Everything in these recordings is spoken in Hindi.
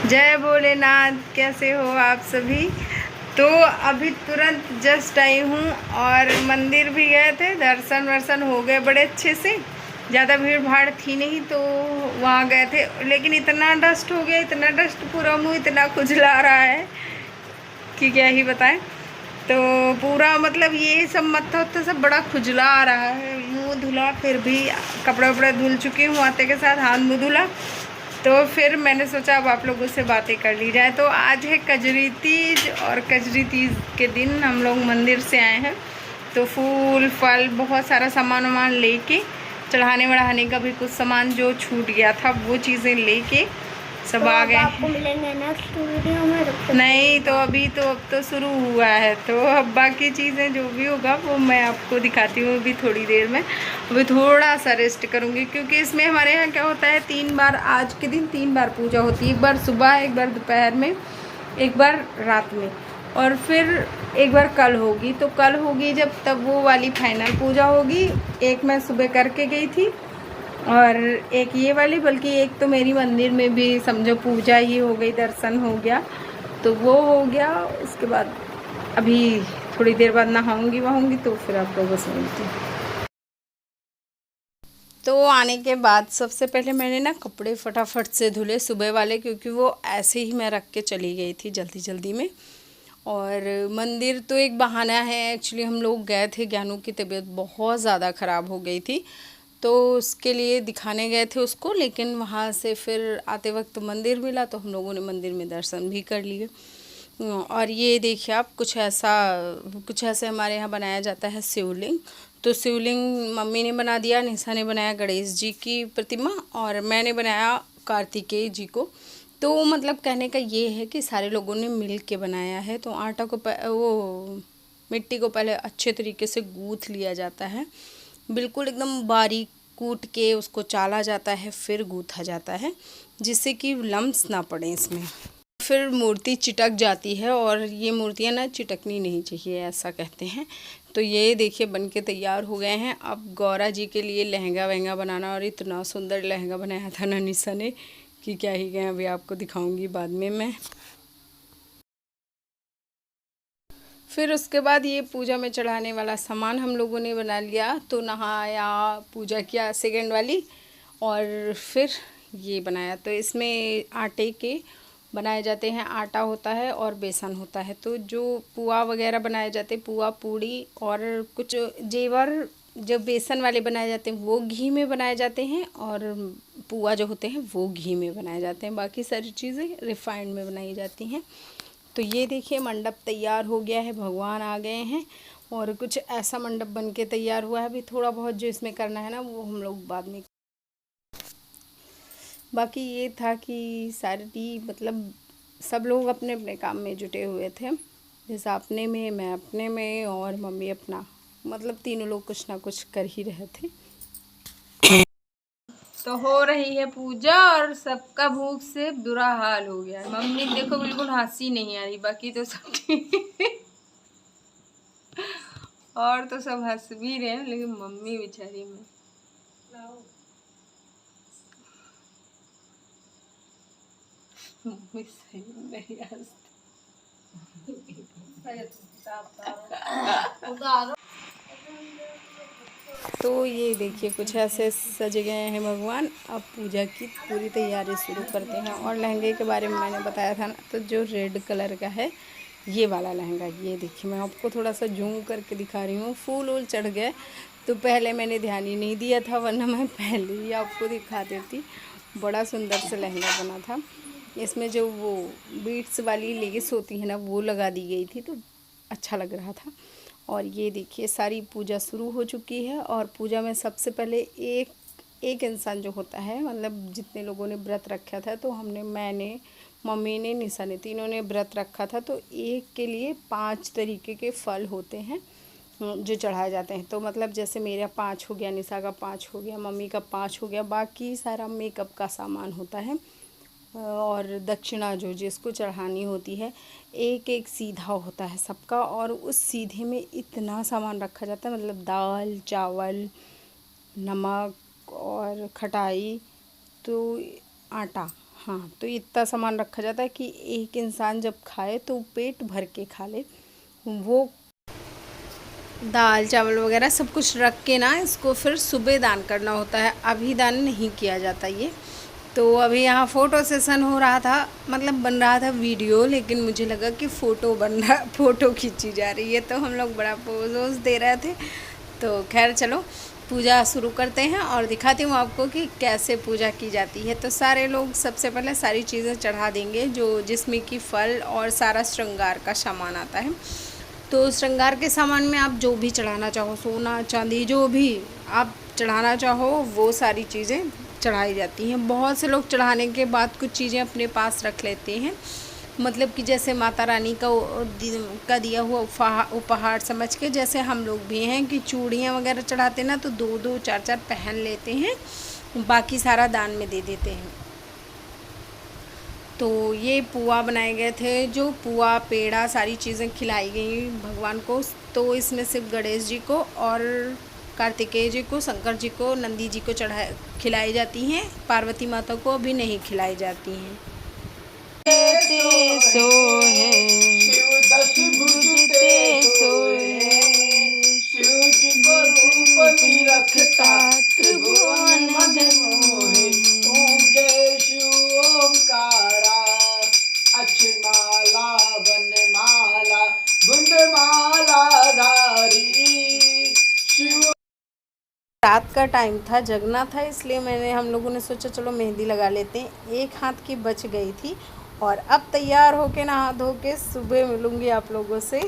जय भोलेनाथ। कैसे हो आप सभी। तो अभी तुरंत जस्ट आई हूँ और मंदिर भी गए थे, दर्शन वर्शन हो गए बड़े अच्छे से। ज़्यादा भीड़ भाड़ थी नहीं तो वहाँ गए थे, लेकिन इतना डस्ट हो गया, इतना डस्ट, पूरा मुँह इतना खुजला रहा है कि क्या ही बताएं। तो पूरा मतलब ये सब मत्था उत्था सब बड़ा खुजला आ रहा है। मुँह धुला, फिर भी कपड़े वपड़े धुल चुकी हूँ आते के साथ, हाथ मुँह धुला। तो फिर मैंने सोचा अब आप लोगों से बातें कर ली जाए। तो आज है कजरी तीज, और कजरी तीज के दिन हम लोग मंदिर से आए हैं। तो फूल फल बहुत सारा सामान वामान लेके, चढ़ाने वढ़ाने का भी कुछ सामान जो छूट गया था वो चीज़ें लेके सब आ गए। आपको मिलेंगे नेक्स्ट वीडियो में। नहीं तो अभी तो अब तो शुरू हुआ है, तो अब बाकी चीज़ें जो भी होगा वो मैं आपको दिखाती हूँ अभी थोड़ी देर में। अभी थोड़ा सा रेस्ट करूँगी, क्योंकि इसमें हमारे यहाँ क्या होता है, 3 बार, आज के दिन 3 बार पूजा होती है। एक बार सुबह, एक बार दोपहर में, एक बार रात में, और फिर एक बार कल होगी। तो कल होगी जब, तब वो वाली फाइनल पूजा होगी। एक मैं सुबह करके गई थी और एक ये वाली, बल्कि एक तो मेरी मंदिर में भी समझो पूजा ही हो गई, दर्शन हो गया, तो वो हो गया। उसके बाद अभी थोड़ी देर बाद नहाऊंगी वहाऊंगी, तो फिर आप लोगों से मिलती हूँ। तो आने के बाद सबसे पहले मैंने ना कपड़े फटाफट से धुले सुबह वाले, क्योंकि वो ऐसे ही मैं रख के चली गई थी जल्दी जल्दी में। और मंदिर तो एक बहाना है, एक्चुअली हम लोग गए थे, ज्ञानू की तबीयत बहुत ज़्यादा ख़राब हो गई थी, तो उसके लिए दिखाने गए थे उसको। लेकिन वहाँ से फिर आते वक्त मंदिर मिला, तो हम लोगों ने मंदिर में दर्शन भी कर लिए। और ये देखिए आप, कुछ ऐसे हमारे यहाँ बनाया जाता है शिवलिंग। तो शिवलिंग मम्मी ने बना दिया, निशा ने बनाया गणेश जी की प्रतिमा, और मैंने बनाया कार्तिकेय जी को। तो मतलब कहने का ये है कि सारे लोगों ने मिल के बनाया है। तो आटा को वो मिट्टी को पहले अच्छे तरीके से गूँथ लिया जाता है, बिल्कुल एकदम बारीक कूट के उसको चाला जाता है, फिर गूँथा जाता है, जिससे कि लम्स ना पड़े इसमें। फिर मूर्ति चिटक जाती है, और ये मूर्तियाँ ना चिटकनी नहीं चाहिए, ऐसा कहते हैं। तो ये देखिए बन के तैयार हो गए हैं। अब गौरा जी के लिए लहंगा वहंगा बनाना, और इतना सुंदर लहंगा बनाया था ना निशा ने कि क्या ही गए, अभी आपको दिखाऊंगी बाद में मैं। फिर उसके बाद ये पूजा में चढ़ाने वाला सामान हम लोगों ने बना लिया। तो नहाया, पूजा किया सेकंड वाली, और फिर ये बनाया। तो इसमें आटे के बनाए जाते हैं, आटा होता है और बेसन होता है। तो जो पुआ वगैरह बनाए जाते हैं, पुआ पूड़ी और कुछ जेवर, जो बेसन वाले बनाए जाते हैं वो घी में बनाए जाते हैं, और पुआ जो होते हैं वो घी में बनाए जाते हैं। बाकी सारी चीज़ें रिफाइंड में बनाई जाती हैं। तो ये देखिए मंडप तैयार हो गया है, भगवान आ गए हैं, और कुछ ऐसा मंडप बन के तैयार हुआ है। अभी थोड़ा बहुत जो इसमें करना है ना, वो हम लोग बाद में। बाकी ये था कि सारी मतलब सब लोग अपने अपने काम में जुटे हुए थे, जैसे अपने में, मैं अपने में, और मम्मी अपना, मतलब तीनों लोग कुछ ना कुछ कर ही रहे थे। तो हो रही है पूजा, और सबका भूख से बुरा हाल हो गया है। मम्मी देखो बिल्कुल हंसी नहीं आ रही, बाकी तो सब ठीक और तो सब हंस भी रहे हैं, लेकिन मम्मी बेचारी में मम्मी सही नहीं हंसती। तो ये देखिए कुछ ऐसे सज गए हैं भगवान। अब पूजा की पूरी तैयारी शुरू करते हैं। और लहंगे के बारे में मैंने बताया था ना, तो जो रेड कलर का है ये वाला लहंगा, ये देखिए मैं आपको थोड़ा सा जूम करके दिखा रही हूँ। फूल वूल चढ़ गए, तो पहले मैंने ध्यान ही नहीं दिया था, वरना मैं पहले ही आपको दिखा देती। बड़ा सुंदर से लहंगा बना था। इसमें जो वो बीट्स वाली लेस होती है ना, वो लगा दी गई थी, तो अच्छा लग रहा था। और ये देखिए सारी पूजा शुरू हो चुकी है। और पूजा में सबसे पहले एक इंसान जो होता है, मतलब जितने लोगों ने व्रत रखा था, तो मैंने, मम्मी ने, निशा ने, तीनों ने व्रत रखा था। तो एक के लिए 5 तरीके के फल होते हैं जो चढ़ाए जाते हैं। तो मतलब जैसे मेरा 5 हो गया, निशा का 5 हो गया, मम्मी का 5 हो गया, बाकी सारा मेकअप का सामान होता है। और दक्षिणा जो जिसको चढ़ानी होती है, एक एक सीधा होता है सबका, और उस सीधे में इतना सामान रखा जाता है, मतलब दाल चावल नमक और खटाई, तो आटा, हाँ, तो इतना सामान रखा जाता है कि एक इंसान जब खाए तो पेट भर के खा ले। वो दाल चावल वगैरह सब कुछ रख के ना इसको फिर सुबह दान करना होता है, अभी दान नहीं किया जाता ये। तो अभी यहाँ फ़ोटो सेशन हो रहा था, मतलब बन रहा था वीडियो, लेकिन मुझे लगा कि फ़ोटो खींची जा रही है, तो हम लोग बड़ा पोज दे रहे थे। तो खैर चलो पूजा शुरू करते हैं और दिखाती हूँ आपको कि कैसे पूजा की जाती है। तो सारे लोग सबसे पहले सारी चीज़ें चढ़ा देंगे, जो जिसमें कि फल और सारा श्रृंगार का सामान आता है। तो श्रृंगार के सामान में आप जो भी चढ़ाना चाहो, सोना चांदी जो भी आप चढ़ाना चाहो वो सारी चीज़ें चढ़ाई जाती हैं। बहुत से लोग चढ़ाने के बाद कुछ चीज़ें अपने पास रख लेते हैं, मतलब कि जैसे माता रानी का दिया हुआ उपहार समझ के, जैसे हम लोग भी हैं कि चूड़ियाँ वगैरह चढ़ाते ना, तो 2-2 4-4 पहन लेते हैं, बाकी सारा दान में दे देते हैं। तो ये पुआ बनाए गए थे, जो पुआ पेड़ा सारी चीज़ें खिलाई गई भगवान को। तो इसमें सिर्फ गणेश जी को और कार्तिकेय जी को, शंकर जी को, नंदी जी को खिलाई जाती हैं, पार्वती माता को अभी नहीं खिलाई जाती हैं। रात का टाइम था, जगना था, इसलिए हम लोगों ने सोचा चलो मेहंदी लगा लेते हैं। एक हाथ की बच गई थी और अब तैयार होके नहा धो के सुबह मिलूंगी आप लोगों से।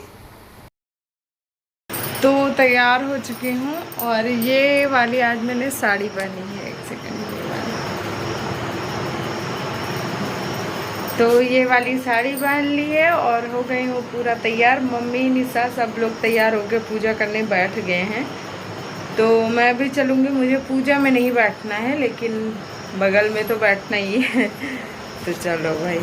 तो तैयार हो चुकी हूँ और ये वाली आज मैंने साड़ी पहनी है, एक सेकंड। तो ये वाली साड़ी पहन ली है और हो गई हूँ पूरा तैयार। मम्मी निशा सब लोग तैयार होकर पूजा करने बैठ गए हैं, तो मैं भी चलूँगी। मुझे पूजा में नहीं बैठना है, लेकिन बगल में तो बैठना ही है। तो चलो भाई।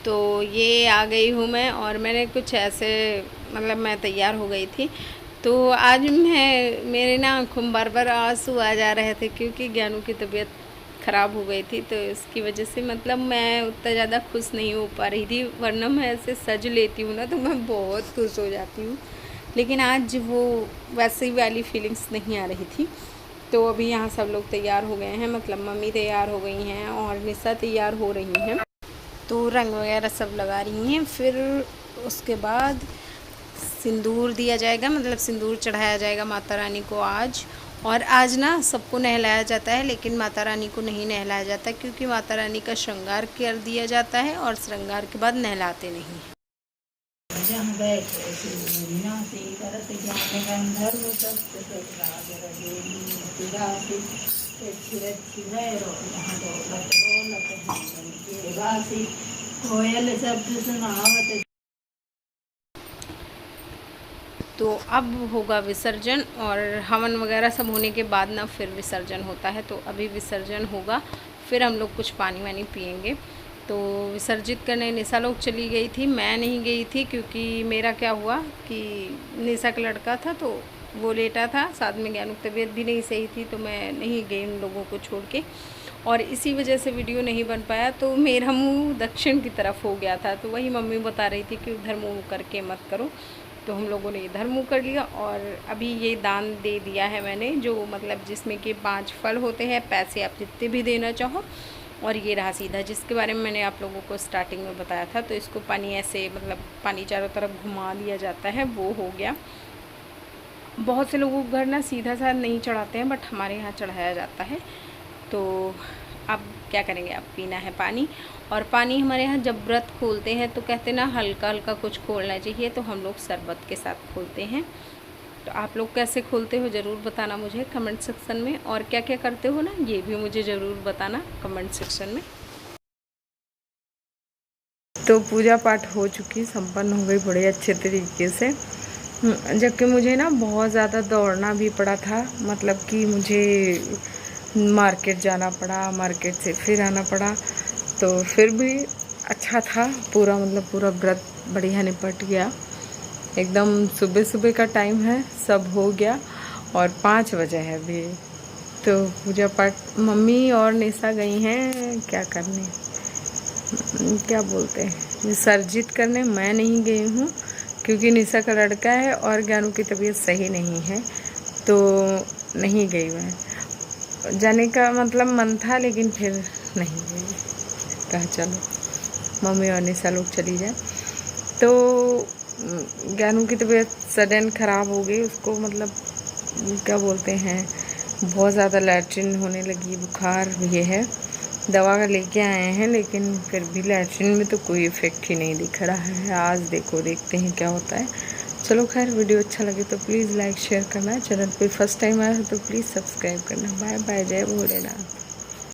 तो ये आ गई हूँ मैं, और मैंने कुछ ऐसे, मतलब मैं तैयार हो गई थी। तो आज मेरे ना आँखों में बार आंसू आ जा रहे थे, क्योंकि ज्ञानू की तबीयत ख़राब हो गई थी, तो इसकी वजह से मतलब मैं उतना ज़्यादा खुश नहीं हो पा रही थी। वरना मैं ऐसे सज लेती हूँ ना तो मैं बहुत खुश हो जाती हूँ, लेकिन आज वो वैसी वाली फीलिंग्स नहीं आ रही थी। तो अभी यहाँ सब लोग तैयार हो गए हैं, मतलब मम्मी तैयार हो गई हैं और निशा तैयार हो रही हैं, तो रंग वगैरह सब लगा रही हैं। फिर उसके बाद सिंदूर दिया जाएगा, मतलब सिंदूर चढ़ाया जाएगा माता रानी को आज। और आज ना सबको नहलाया जाता है, लेकिन माता रानी को नहीं नहलाया जाता, क्योंकि माता रानी का श्रृंगार कर दिया जाता है और श्रृंगार के बाद नहलाते नहीं। तो अब होगा विसर्जन, और हवन वगैरह सब होने के बाद ना फिर विसर्जन होता है। तो अभी विसर्जन होगा, फिर हम लोग कुछ पानी वानी पियेंगे। तो विसर्जित करने निशा लोग चली गई थी, मैं नहीं गई थी, क्योंकि मेरा क्या हुआ कि निशा का लड़का था तो वो लेटा था, साथ में ज्ञानू की तबीयत भी नहीं सही थी, तो मैं नहीं गई उन लोगों को छोड़ के, और इसी वजह से वीडियो नहीं बन पाया। तो मेरा मुँह दक्षिण की तरफ हो गया था, तो वही मम्मी बता रही थी कि उधर मुँह करके मत करो। तो हम लोगों ने इधर मुँह कर लिया, और अभी ये दान दे दिया है मैंने, जो मतलब जिसमें कि 5 फल होते हैं, पैसे आप जितने भी देना चाहो, और ये रहा सीधा, जिसके बारे में मैंने आप लोगों को स्टार्टिंग में बताया था। तो इसको पानी ऐसे, मतलब पानी चारों तरफ घुमा दिया जाता है, वो हो गया। बहुत से लोगों को घर ना सीधा सा नहीं चढ़ाते हैं, बट हमारे यहाँ चढ़ाया जाता है। तो अब क्या करेंगे, अब पीना है पानी। और पानी हमारे यहाँ जब व्रत खोलते हैं तो कहते ना हल्का हल्का कुछ खोलना चाहिए, तो हम लोग शरबत के साथ खोलते हैं। तो आप लोग कैसे खोलते हो ज़रूर बताना मुझे कमेंट सेक्शन में, और क्या क्या करते हो ना ये भी मुझे ज़रूर बताना कमेंट सेक्शन में। तो पूजा पाठ हो चुकी, संपन्न हो गई बड़े अच्छे तरीके से, जबकि मुझे ना बहुत ज़्यादा दौड़ना भी पड़ा था, मतलब कि मुझे मार्केट जाना पड़ा, मार्केट से फिर आना पड़ा, तो फिर भी अच्छा था। पूरा मतलब पूरा व्रत बढ़िया निपट गया एकदम। सुबह सुबह का टाइम है, सब हो गया और 5 बजे है अभी। तो पूजा पाठ मम्मी और निशा गई हैं क्या करने, क्या बोलते हैं, विसर्जित करने। मैं नहीं गई हूँ क्योंकि निशा का लड़का है और ज्ञानू की तबीयत सही नहीं है, तो नहीं गई मैं। जाने का मतलब मन था लेकिन फिर नहीं गई, कहा चलो मम्मी और निशा लोग चली जाए। तो ज्ञानू की तबीयत सडन ख़राब हो गई, उसको मतलब क्या बोलते हैं, बहुत ज़्यादा लैट्रिन होने लगी, बुखार ये है। दवा का लेके आए हैं लेकिन फिर भी लैट्रिन में तो कोई इफ़ेक्ट ही नहीं दिख रहा है। आज देखते हैं क्या होता है। चलो खैर, वीडियो अच्छा लगे तो प्लीज़ लाइक शेयर करना, चैनल पे फर्स्ट टाइम आया हो तो प्लीज़ सब्सक्राइब करना। बाय बाय, जय भोलेनाथ।